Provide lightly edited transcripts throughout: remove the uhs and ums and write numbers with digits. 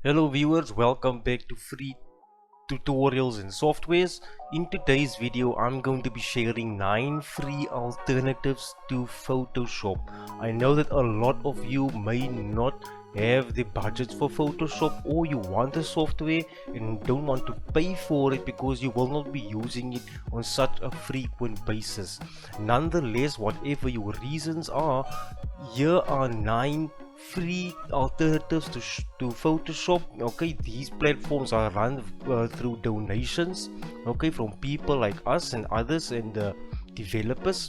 Hello viewers, welcome back to free tutorials and softwares. In today's video, I'm going to be sharing 9 free alternatives to Photoshop. I know that a lot of you may not have the budget for Photoshop, or you want a software and don't want to pay for it because you will not be using it on such a frequent basis. Nonetheless, whatever your reasons are, here are 9 free alternatives to Photoshop. Okay, these platforms are run through donations, okay, from people like us and others and developers.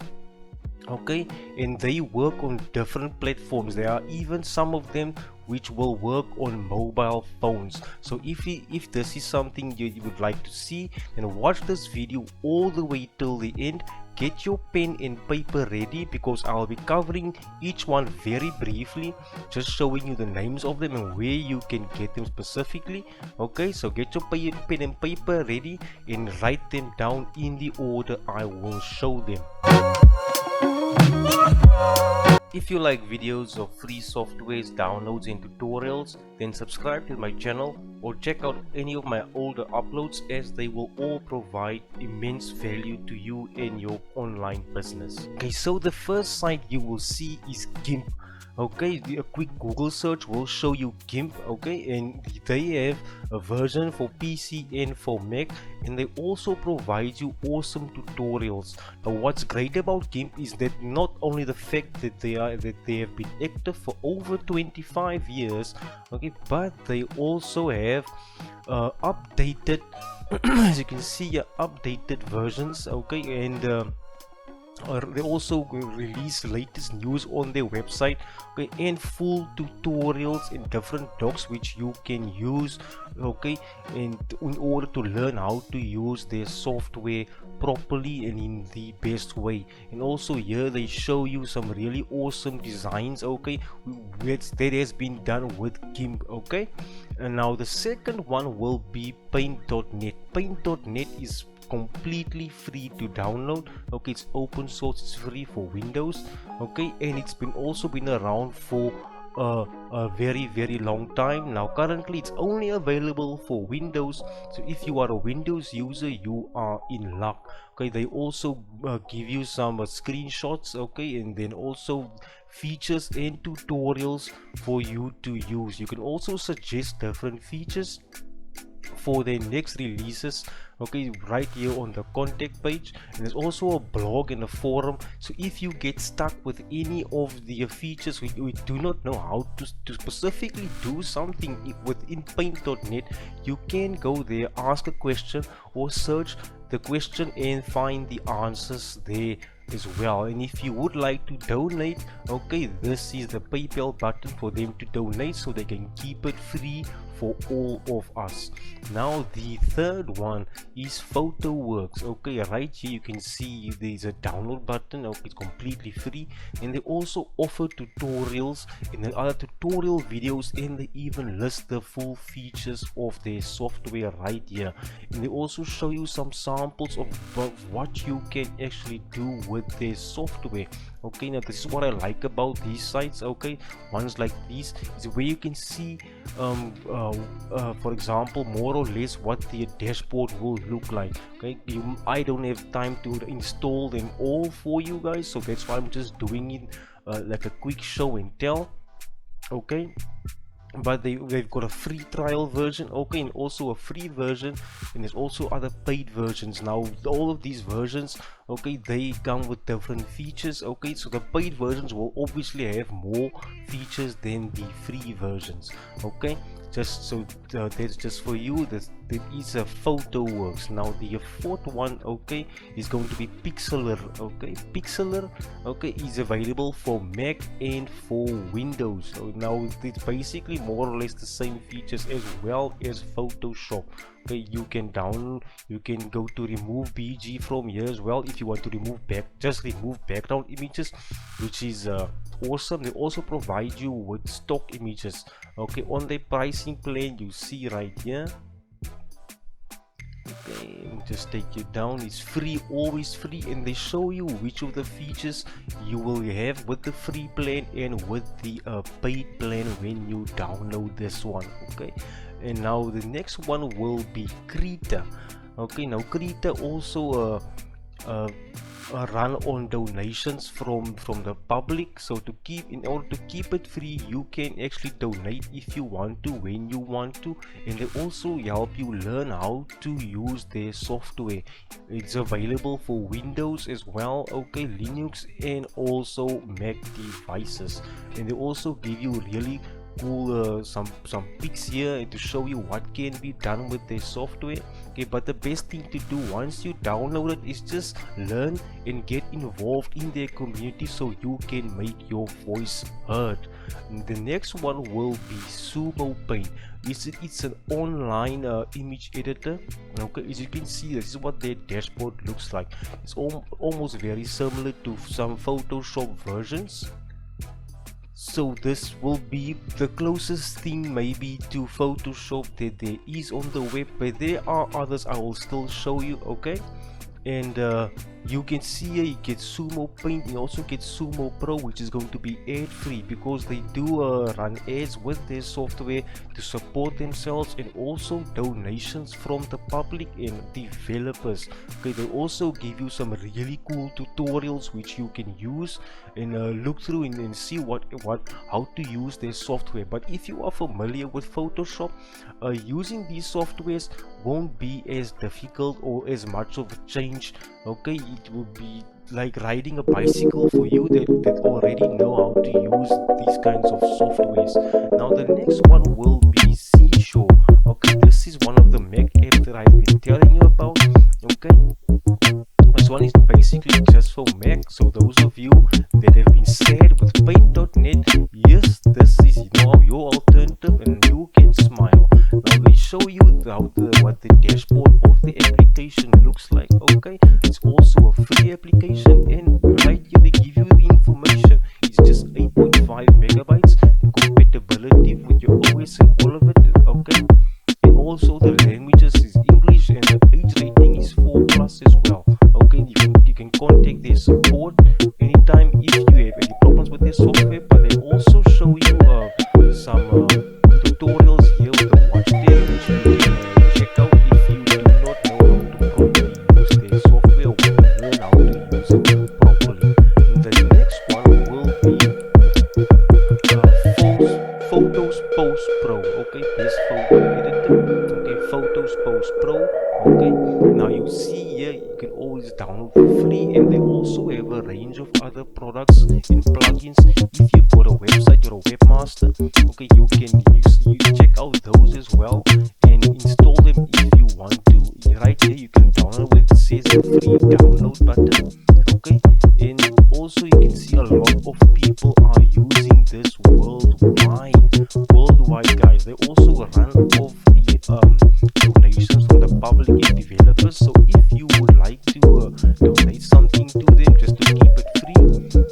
Okay, and they work on different platforms. There are even some of them which will work on mobile phones. So if this is something you would like to see, then watch this video all the way till the end. Get your pen and paper ready because I'll be covering each one very briefly, just showing you the names of them and where you can get them specifically. Okay, so get your pen and paper ready and write them down in the order I will show them. If you like videos of free softwares, downloads and tutorials, then subscribe to my channel or check out any of my older uploads, as they will all provide immense value to you and your online business. Okay, so the first site you will see is GIMP. Okay, a quick Google search will show you GIMP. Okay, and they have a version for PC and for Mac, and they also provide you awesome tutorials. Now what's great about GIMP is that not only the fact that they have been active for over 25 years, okay, but they also have updated as you can see, updated versions. Okay, and they also release latest news on their website, okay, and full tutorials in different docs which you can use, okay, and in order to learn how to use their software properly and in the best way. And also here they show you some really awesome designs, okay, that has been done with GIMP. Okay, and now the second one will be Paint.net. Paint.net is completely free to download. Okay, it's open source, it's free for Windows. Okay, and it's also been around for a very long time now. Currently it's only available for Windows, so if you are a Windows user, you are in luck. Okay, they also give you some screenshots, okay, and then also features and tutorials for you to use. You can also suggest different features for their next releases, okay, right here on the contact page. And there's also a blog and a forum, so if you get stuck with any of the features, we do not know how to specifically do something within Paint.net, you can go there, ask a question or search the question and find the answers there as well. And if you would like to donate, okay, this is the PayPal button for them to donate so they can keep it free for all of us. Now the third one is PhotoWorks. Okay, right here you can see there's a download button. Okay, it's completely free, and they also offer tutorials and other tutorial videos, and they even list the full features of their software right here. And they also show you some samples of what you can actually do with their software. Okay, now this is what I like about these sites. Okay, ones like these is where you can see for example, more or less what the dashboard will look like. Okay, I don't have time to install them all for you guys, so that's why I'm just doing it like a quick show and tell. Okay, but they've got a free trial version, okay, and also a free version, and there's also other paid versions. Now all of these versions, okay, they come with different features. Okay, so the paid versions will obviously have more features than the free versions. Okay, just so that's just for you. There is a PhotoWorks. Now the fourth one, okay, is going to be Pixlr. Okay, Pixlr, okay, is available for Mac and for Windows. So now it's basically more or less the same features as well as Photoshop. Okay, you can go to remove BG from here as well if you want to remove remove background images, which is awesome. They also provide you with stock images, okay, on their pricing plan. You see right here. Okay, just take it down. It's free, always free, and they show you which of the features you will have with the free plan and with the paid plan when you download this one. Okay, and now the next one will be Krita. Okay, now Krita also run on donations from the public. So to keep, in order to keep it free, you can actually donate if you want to, when you want to, and they also help you learn how to use their software. It's available for Windows as well, okay, Linux, and also Mac devices. And they also give you really cool some pics here to show you what can be done with their software. Okay, but the best thing to do once you download it is just learn and get involved in their community so you can make your voice heard. And the next one will be Sumo Paint. It's an online image editor. Okay, as you can see, this is what their dashboard looks like. It's almost very similar to some Photoshop versions. So this will be the closest thing maybe to Photoshop that there is on the web, but there are others I will still show you. Okay, and you can see here you get Sumo Paint, you also get Sumo Pro, which is going to be ad free because they do run ads with their software to support themselves, and also donations from the public and developers. Okay, they also give you some really cool tutorials which you can use and look through and see how to use their software. But if you are familiar with Photoshop, using these softwares won't be as difficult or as much of a change. Okay, it will be like riding a bicycle for you that already know how to use these kinds of softwares. Now the next one will be Seashore. Okay, this is one of the Mac apps that I've been telling you about. Okay, this one is basically just for Mac. So those of you that have been sad with Paint.net, yes, this is your alternative, and you can smile. Now they show you what the dashboard of the application looks like. Okay, it's also a free application, and right here they give you the information. It's just 8.5 megabytes, compatibility with your OS and all of it. Okay, and also the languages is English, and the age rating is 4+ as well. Okay, you can contact their support anytime if you have any problems with their software. But they also show you some tutorials here with the watch there, which you can check out if you do not know how to properly use their software or learn how to use it properly. And the next one will be Photos Post Pro. Okay, this photo editor. Okay, Photos Post Pro. Okay, now you see here you can always download for free, and they also have a range of other products and plugins. If you've got a website, you're a webmaster, okay, you check out those as well and install them if you want to. Right here you can download where it says the free download button. Okay, and also you can see a lot of people are using this worldwide, guys. They also run off the donations from the public and developers. So if you would like to donate something to them just to keep it free,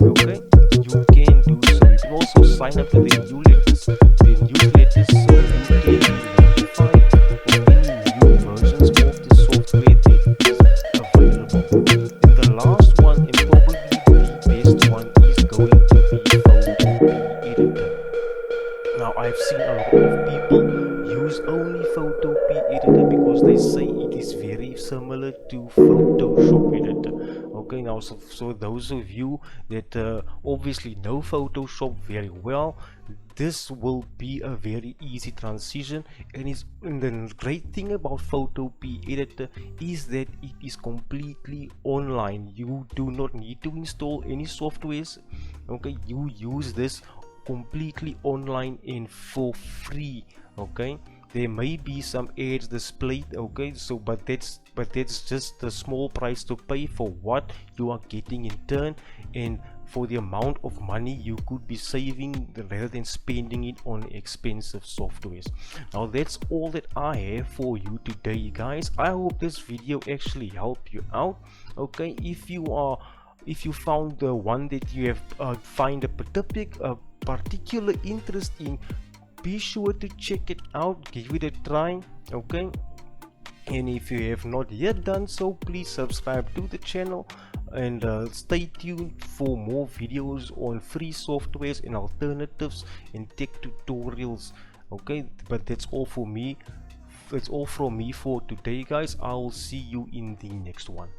okay, you can do so. You can also sign up to their newsletters, so you can be notified of any new versions of the software that is available. And the last one, and probably the best one, is going to be Photo Editor. Now I've seen a lot of people use only Photo Editor because they say it is very similar to Photoshop Editor. Okay, now so those of you that obviously know Photoshop very well, this will be a very easy transition. And the great thing about Photo Editor is that it is completely online. You do not need to install any softwares. Okay, you use this completely online and for free. Okay, there may be some ads displayed, okay, so but that's just the small price to pay for what you are getting in turn, and for the amount of money you could be saving rather than spending it on expensive softwares. Now that's all that I have for you today, guys. I hope this video actually helped you out. Okay, if you found the one that you have find a particular interest in, be sure to check it out, give it a try. Okay, And if you have not yet done so, please subscribe to the channel and stay tuned for more videos on free softwares and alternatives and tech tutorials. Okay, but that's all for me. That's all from me for today, guys. I'll see you in the next one.